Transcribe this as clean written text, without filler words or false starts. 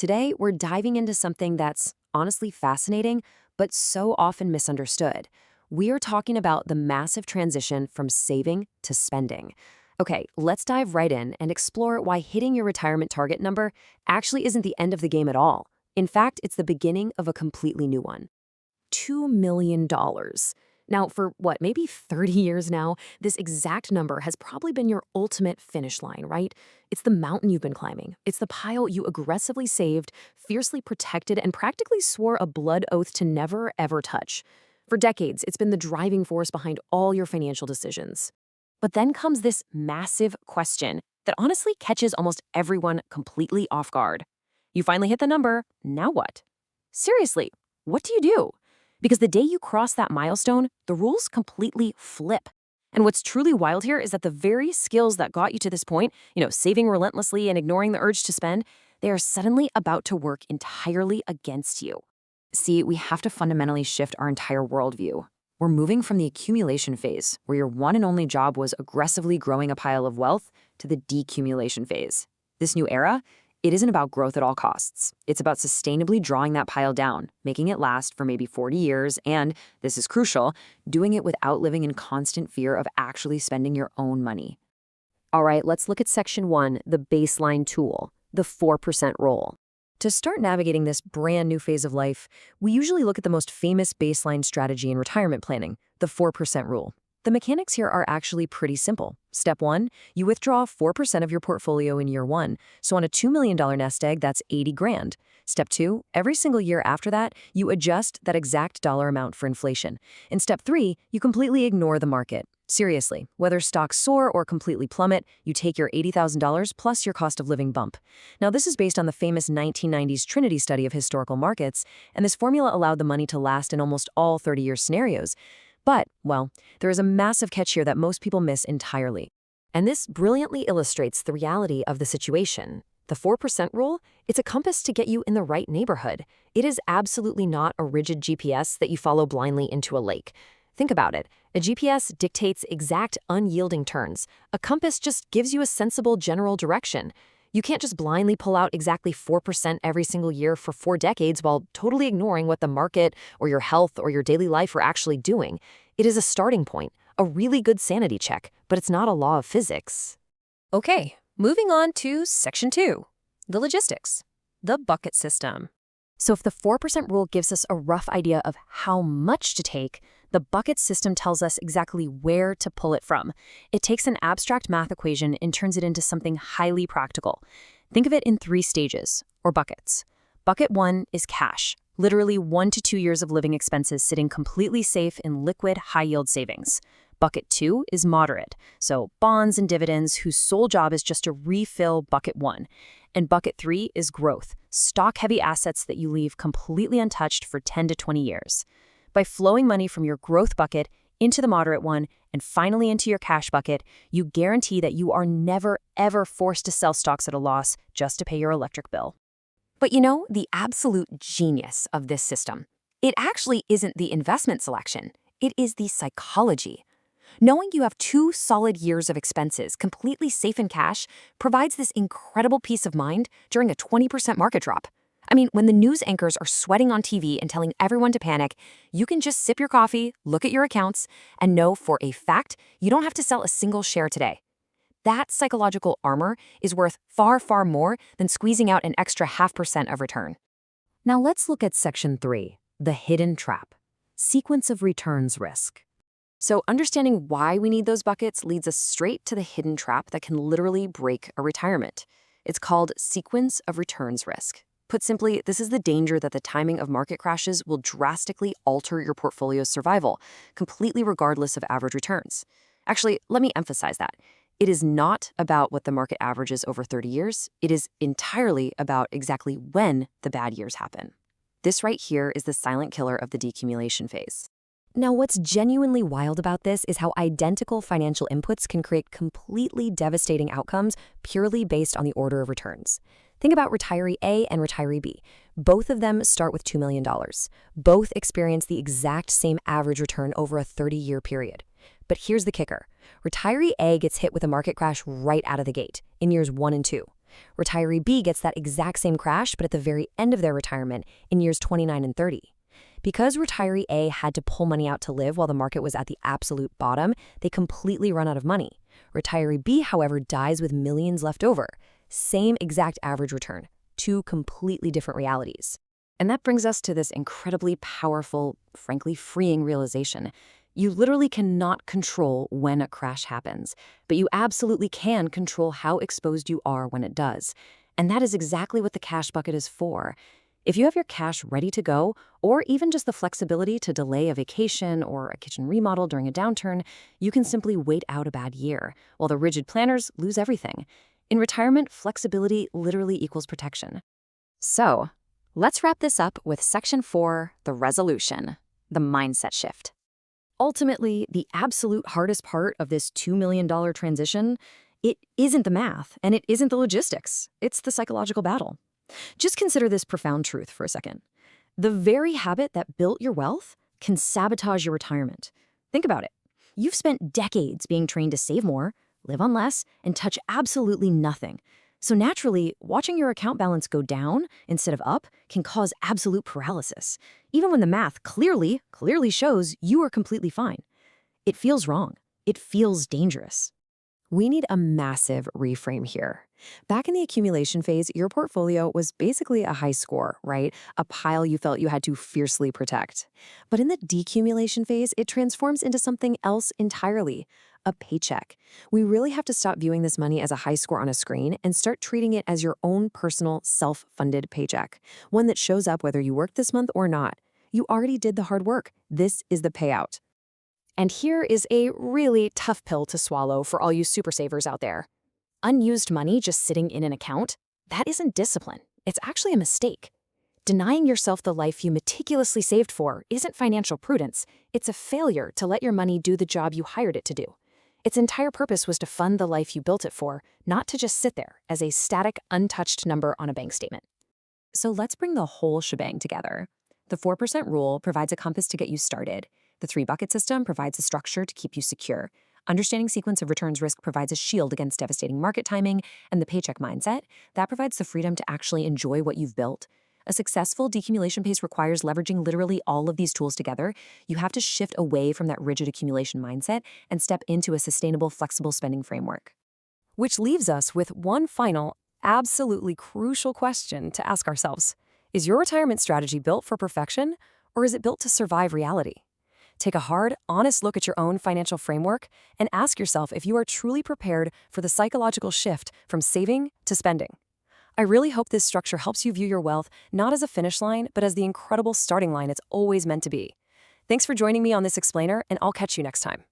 Today, we're diving into something that's honestly fascinating, but so often misunderstood. We are talking about the massive transition from saving to spending. Okay, let's dive right in and explore why hitting your retirement target number actually isn't the end of the game at all. In fact, it's the beginning of a completely new one. $2 million. Now, for what, maybe 30 years now, this exact number has probably been your ultimate finish line, right? It's the mountain you've been climbing. It's the pile you aggressively saved, fiercely protected, and practically swore a blood oath to never, ever touch. For decades, it's been the driving force behind all your financial decisions. But then comes this massive question that honestly catches almost everyone completely off guard. You finally hit the number, now what? Seriously, what do you do? Because the day you cross that milestone, the rules completely flip. And what's truly wild here is that the very skills that got you to this point, saving relentlessly and ignoring the urge to spend, they are suddenly about to work entirely against you. See, we have to fundamentally shift our entire worldview. We're moving from the accumulation phase, where your one and only job was aggressively growing a pile of wealth, to the decumulation phase. This new era, it isn't about growth at all costs. It's about sustainably drawing that pile down, making it last for maybe 40 years, and, this is crucial, doing it without living in constant fear of actually spending your own money. All right, let's look at Section 1, the baseline tool, the 4% rule. To start navigating this brand new phase of life, we usually look at the most famous baseline strategy in retirement planning, the 4% rule. The mechanics here are actually pretty simple. Step 1, you withdraw 4% of your portfolio in year 1. So on a $2 million nest egg, that's 80 grand. Step 2, every single year after that, you adjust that exact dollar amount for inflation. In step 3, you completely ignore the market. Seriously, whether stocks soar or completely plummet, you take your $80,000 plus your cost of living bump. Now, this is based on the famous 1990s Trinity study of historical markets, and this formula allowed the money to last in almost all 30-year scenarios. But, well, there is a massive catch here that most people miss entirely. And this brilliantly illustrates the reality of the situation. The 4% rule, it's a compass to get you in the right neighborhood. It is absolutely not a rigid GPS that you follow blindly into a lake. Think about it. A GPS dictates exact unyielding turns. A compass just gives you a sensible general direction. You can't just blindly pull out exactly 4% every single year for 4 decades while totally ignoring what the market or your health or your daily life are actually doing. It is a starting point, a really good sanity check, but it's not a law of physics. Okay, moving on to Section 2, the logistics, the bucket system. So if the 4% rule gives us a rough idea of how much to take, the bucket system tells us exactly where to pull it from. It takes an abstract math equation and turns it into something highly practical. Think of it in 3 stages, or buckets. Bucket 1 is cash, literally 1 to 2 years of living expenses sitting completely safe in liquid, high-yield savings. Bucket 2 is moderate, so bonds and dividends whose sole job is just to refill bucket 1. And bucket 3 is growth, stock-heavy assets that you leave completely untouched for 10 to 20 years. By flowing money from your growth bucket into the moderate one and finally into your cash bucket, you guarantee that you are never, ever forced to sell stocks at a loss just to pay your electric bill. But the absolute genius of this system, it actually isn't the investment selection. It is the psychology. Knowing you have 2 solid years of expenses completely safe in cash provides this incredible peace of mind during a 20% market drop. I mean, when the news anchors are sweating on TV and telling everyone to panic, you can just sip your coffee, look at your accounts, and know for a fact you don't have to sell a single share today. That psychological armor is worth far, far more than squeezing out an extra 0.5% of return. Now let's look at Section 3, the hidden trap, sequence of returns risk. So understanding why we need those buckets leads us straight to the hidden trap that can literally break a retirement. It's called sequence of returns risk. Put simply, this is the danger that the timing of market crashes will drastically alter your portfolio's survival, completely regardless of average returns. Actually, let me emphasize that. It is not about what the market averages over 30 years. It is entirely about exactly when the bad years happen. This right here is the silent killer of the decumulation phase. Now, what's genuinely wild about this is how identical financial inputs can create completely devastating outcomes purely based on the order of returns. Think about retiree A and retiree B. Both of them start with $2 million. Both experience the exact same average return over a 30-year period. But here's the kicker. Retiree A gets hit with a market crash right out of the gate, in years 1 and 2. Retiree B gets that exact same crash, but at the very end of their retirement, in years 29 and 30. Because retiree A had to pull money out to live while the market was at the absolute bottom, they completely run out of money. Retiree B, however, dies with millions left over. Same exact average return. Two completely different realities. And that brings us to this incredibly powerful, frankly freeing realization. You literally cannot control when a crash happens, but you absolutely can control how exposed you are when it does. And that is exactly what the cash bucket is for. If you have your cash ready to go, or even just the flexibility to delay a vacation or a kitchen remodel during a downturn, you can simply wait out a bad year, while the rigid planners lose everything. In retirement, flexibility literally equals protection. So, let's wrap this up with Section 4, the resolution, the mindset shift. Ultimately, the absolute hardest part of this $2 million transition, it isn't the math and it isn't the logistics. It's the psychological battle. Just consider this profound truth for a second. The very habit that built your wealth can sabotage your retirement. Think about it. You've spent decades being trained to save more, live on less, and touch absolutely nothing. So naturally, watching your account balance go down instead of up can cause absolute paralysis, even when the math clearly shows you are completely fine. It feels wrong. It feels dangerous. We need a massive reframe here. Back in the accumulation phase, your portfolio was basically a high score, right? A pile you felt you had to fiercely protect. But in the decumulation phase, it transforms into something else entirely, a paycheck. We really have to stop viewing this money as a high score on a screen and start treating it as your own personal, self-funded paycheck, one that shows up whether you worked this month or not. You already did the hard work. This is the payout. And here is a really tough pill to swallow for all you super savers out there. Unused money just sitting in an account, that isn't discipline. It's actually a mistake. Denying yourself the life you meticulously saved for isn't financial prudence. It's a failure to let your money do the job you hired it to do. Its entire purpose was to fund the life you built it for, not to just sit there as a static, untouched number on a bank statement. So let's bring the whole shebang together. The 4% rule provides a compass to get you started. The 3-bucket system provides a structure to keep you secure. Understanding sequence of returns risk provides a shield against devastating market timing. And the paycheck mindset, that provides the freedom to actually enjoy what you've built. A successful decumulation pace requires leveraging literally all of these tools together. You have to shift away from that rigid accumulation mindset and step into a sustainable, flexible spending framework. Which leaves us with one final, absolutely crucial question to ask ourselves. Is your retirement strategy built for perfection, or is it built to survive reality? Take a hard, honest look at your own financial framework and ask yourself if you are truly prepared for the psychological shift from saving to spending. I really hope this structure helps you view your wealth not as a finish line, but as the incredible starting line it's always meant to be. Thanks for joining me on this explainer, and I'll catch you next time.